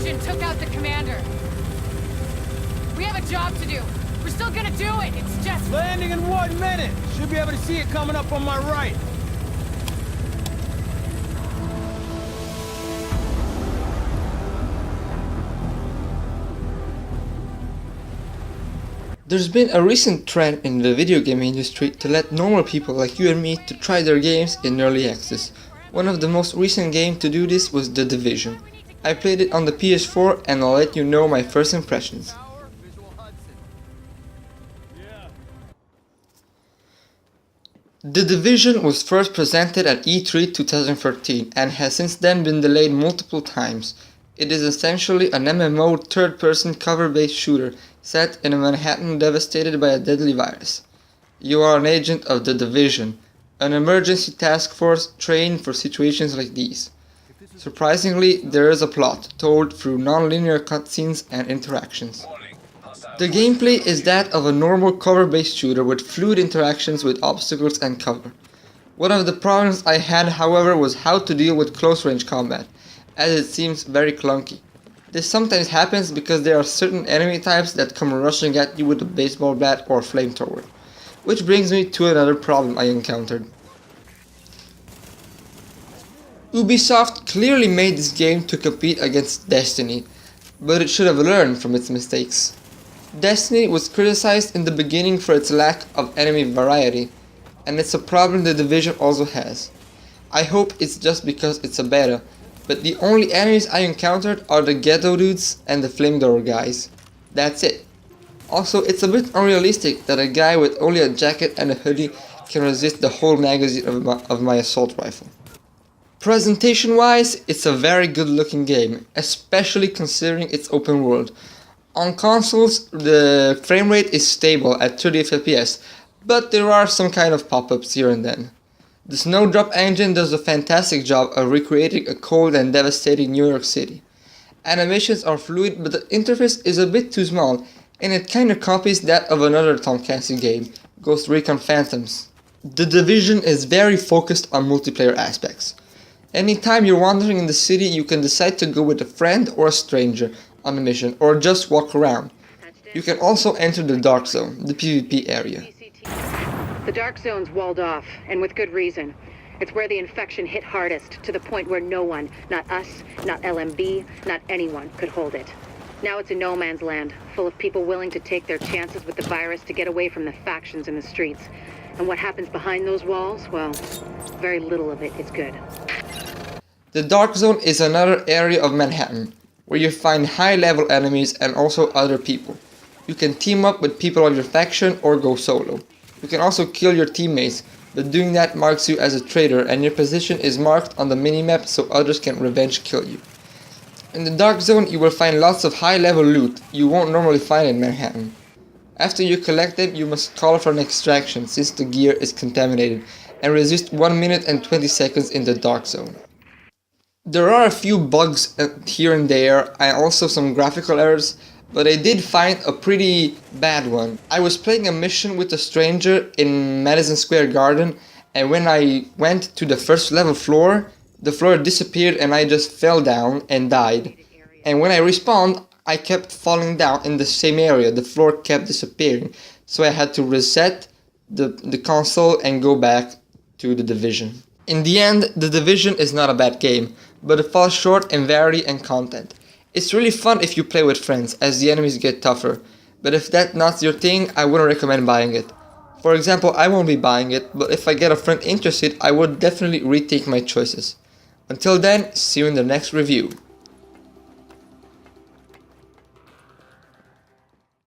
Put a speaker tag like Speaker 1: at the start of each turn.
Speaker 1: Division took out the commander. We have a job to do. We're still gonna do it. It's just...
Speaker 2: Landing in 1 minute. Should be able to see it coming up on my right.
Speaker 3: There's been a recent trend in the video game industry to let normal people like you and me to try their games in early access. One of the most recent games to do this was The Division. I played it on the PS4 and I'll let you know my first impressions. The Division was first presented at E3 2013 and has since then been delayed multiple times. It is essentially an MMO third-person cover-based shooter set in a Manhattan devastated by a deadly virus. You are an agent of the Division, an emergency task force trained for situations like these. Surprisingly, there is a plot told through non-linear cutscenes and interactions. The gameplay is that of a normal cover-based shooter with fluid interactions with obstacles and cover. One of the problems I had, however, was how to deal with close-range combat, as it seems very clunky. This sometimes happens because there are certain enemy types that come rushing at you with a baseball bat or flamethrower. Which brings me to another problem I encountered. Ubisoft clearly made this game to compete against Destiny, but it should have learned from its mistakes. Destiny was criticized in the beginning for its lack of enemy variety, and it's a problem the Division also has. I hope it's just because it's a beta, but the only enemies I encountered are the ghetto dudes and the flamethrower guys. That's it. Also, it's a bit unrealistic that a guy with only a jacket and a hoodie can resist the whole magazine of my assault rifle. Presentation wise, it's a very good looking game, especially considering its open world. On consoles, the frame rate is stable at 30 FPS, but there are some kind of pop-ups here and then. The Snowdrop engine does a fantastic job of recreating a cold and devastating New York City. Animations are fluid, but the interface is a bit too small, and it kinda copies that of another Tom Clancy game, Ghost Recon Phantoms. The Division is very focused on multiplayer aspects. Anytime you're wandering in the city, you can decide to go with a friend or a stranger on a mission, or just walk around. You can also enter the Dark Zone, the PvP area.
Speaker 4: The Dark Zone's walled off, and with good reason. It's where the infection hit hardest, to the point where no one, not us, not LMB, not anyone, could hold it. Now it's a no man's land, full of people willing to take their chances with the virus to get away from the factions in the streets. And what happens behind those walls, well, very little of it is good.
Speaker 3: The Dark Zone is another area of Manhattan, where you find high-level enemies and also other people. You can team up with people on your faction or go solo. You can also kill your teammates, but doing that marks you as a traitor and your position is marked on the minimap so others can revenge kill you. In the Dark Zone you will find lots of high-level loot you won't normally find in Manhattan. After you collect them, you must call for an extraction since the gear is contaminated and resist 1 minute and 20 seconds in the Dark Zone. There are a few bugs here and there and also some graphical errors, but I did find a pretty bad one. I was playing a mission with a stranger in Madison Square Garden, and when I went to the first level floor, the floor disappeared and I just fell down and died. And when I respawned, I kept falling down in the same area, the floor kept disappearing, so I had to reset the console and go back to the Division. In the end, the Division is not a bad game, but it falls short in variety and content. It's really fun if you play with friends, as the enemies get tougher, but if that's not your thing, I wouldn't recommend buying it. For example, I won't be buying it, but if I get a friend interested, I would definitely rethink my choices. Until then, see you in the next review.